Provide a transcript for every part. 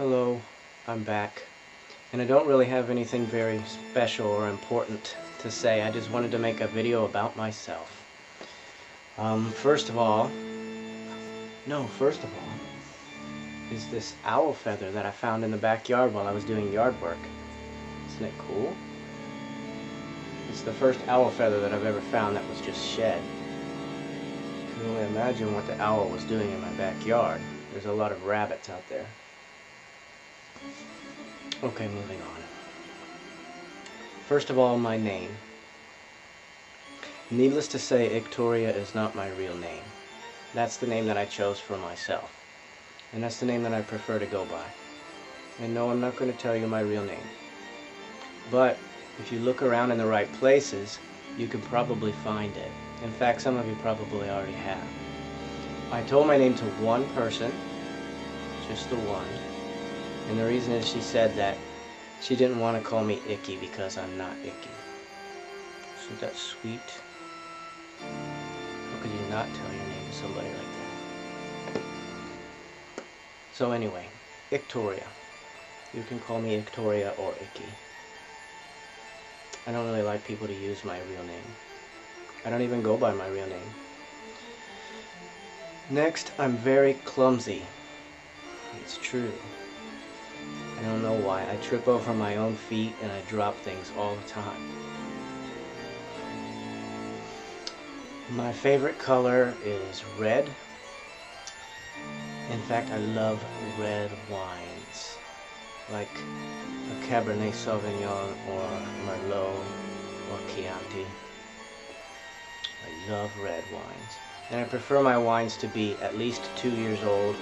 Hello, I'm back, and I don't really have anything very special or important to say. I just wanted to make a video about myself. First of all, is this owl feather that I found in the backyard while I was doing yard work. Isn't it cool? It's the first owl feather that I've ever found that was just shed. You can only imagine what the owl was doing in my backyard. There's a lot of rabbits out there. Okay, moving on. First of all, my name. Needless to say, Ictoria is not my real name. That's the name that I chose for myself. And that's the name that I prefer to go by. And no, I'm not going to tell you my real name. But if you look around in the right places, you can probably find it. In fact, some of you probably already have. I told my name to one person, just the one. And the reason is she said that she didn't want to call me Icky because I'm not icky. Isn't that sweet? How could you not tell your name to somebody like that? So anyway, Ictoria. You can call me Ictoria or Icky. I don't really like people to use my real name. I don't even go by my real name. Next, I'm very clumsy. It's true. I don't know why. I trip over my own feet and I drop things all the time. My favorite color is red. In fact, I love red wines. Like a Cabernet Sauvignon or Merlot or Chianti. I love red wines. And I prefer my wines to be at least 2 years old.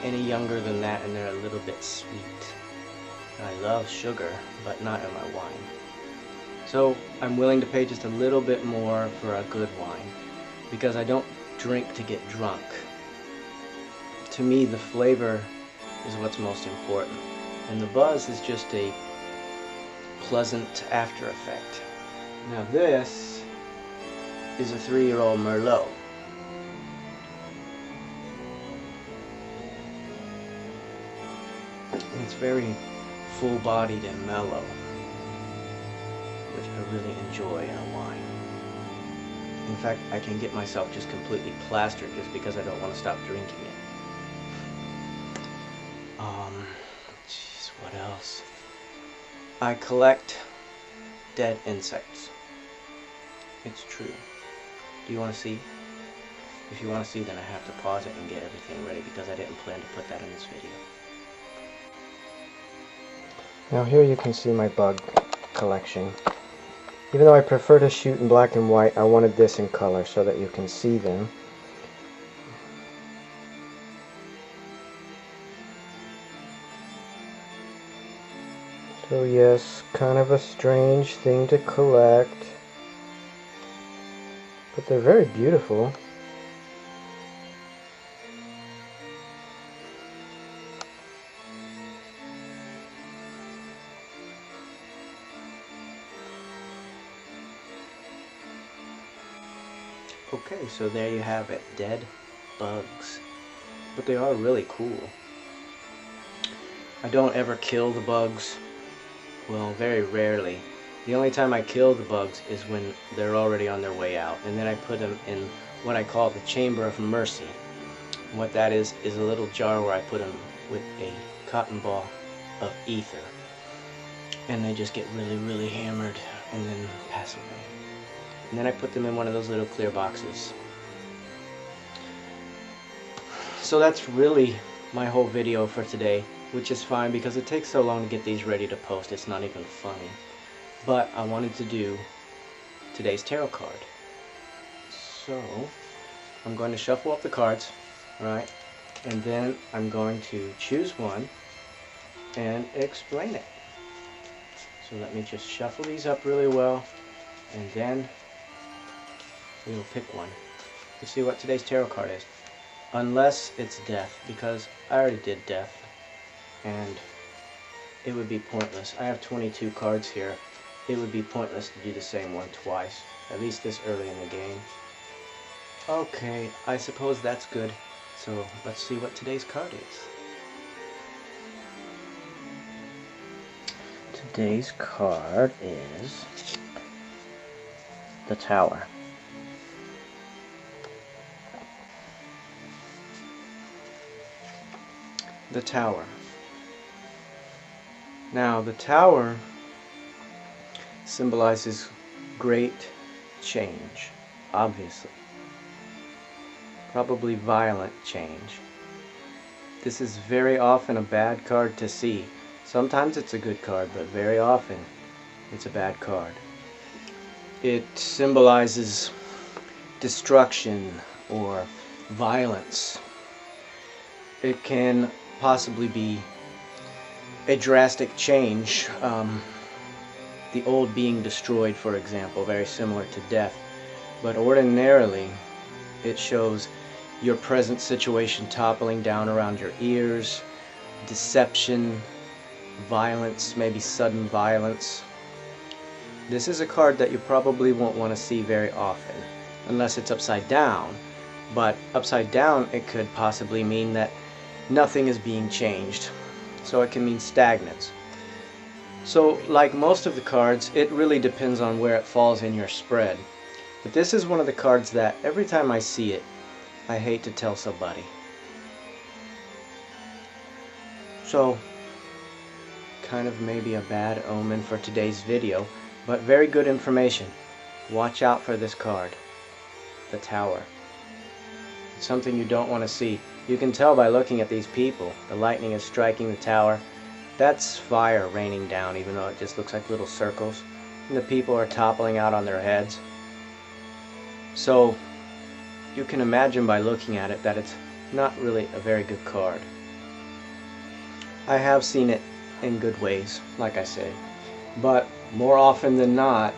Any younger than that and they're a little bit sweet. I love sugar, but not in my wine. So I'm willing to pay just a little bit more for a good wine, because I don't drink to get drunk. To me, the flavor is what's most important, and the buzz is just a pleasant after effect. Now this is a 3-year-old Merlot. It's very full-bodied and mellow, which I really enjoy in a wine. In fact, I can get myself just completely plastered just because I don't want to stop drinking it. Jeez, what else? I collect dead insects. It's true. Do you want to see? If you want to see, then I have to pause it and get everything ready because I didn't plan to put that in this video. Now here you can see my bug collection. Even though I prefer to shoot in black and white, I wanted this in color so that you can see them. So yes, kind of a strange thing to collect, but they're very beautiful. Okay, so there you have it, dead bugs. But they are really cool. I don't ever kill the bugs. Well, very rarely. The only time I kill the bugs is when they're already on their way out. And then I put them in what I call the Chamber of Mercy. And what that is a little jar where I put them with a cotton ball of ether. And they just get really, really hammered and then pass away. And then I put them in one of those little clear boxes. So that's really my whole video for today, which is fine because it takes so long to get these ready to post, it's not even funny. But I wanted to do today's tarot card. So I'm going to shuffle up the cards, right? And then I'm going to choose one and explain it. So let me just shuffle these up really well, and then we will pick one to see what today's tarot card is. Unless it's death, because I already did death, and it would be pointless. I have 22 cards here. It would be pointless to do the same one twice, at least this early in the game. Okay, I suppose that's good. So let's see what today's card is. Today's card is the Tower. The Tower. Now, the Tower symbolizes great change, obviously. Probably violent change. This is very often a bad card to see. Sometimes it's a good card, but very often it's a bad card. It symbolizes destruction or violence. It can possibly be a drastic change. The old being destroyed, for example, very similar to death. But ordinarily, it shows your present situation toppling down around your ears, deception, violence, maybe sudden violence. This is a card that you probably won't want to see very often, unless it's upside down. But upside down, it could possibly mean that nothing is being changed. So it can mean stagnance. So, like most of the cards, it really depends on where it falls in your spread. But this is one of the cards that every time I see it, I hate to tell somebody. So, kind of maybe a bad omen for today's video, but very good information. Watch out for this card, the Tower. It's something you don't want to see. You can tell by looking at these people. The lightning is striking the tower. That's fire raining down, even though it just looks like little circles. And the people are toppling out on their heads. So, you can imagine by looking at it that it's not really a very good card. I have seen it in good ways, like I say. But more often than not,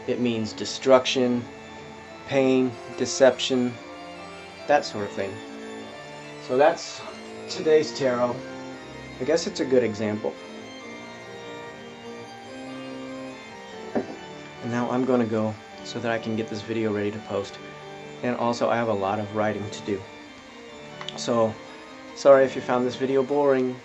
it means destruction, pain, deception, that sort of thing. So that's today's tarot. I guess it's a good example. And now I'm going to go so that I can get this video ready to post. And also I have a lot of writing to do. So, sorry if you found this video boring.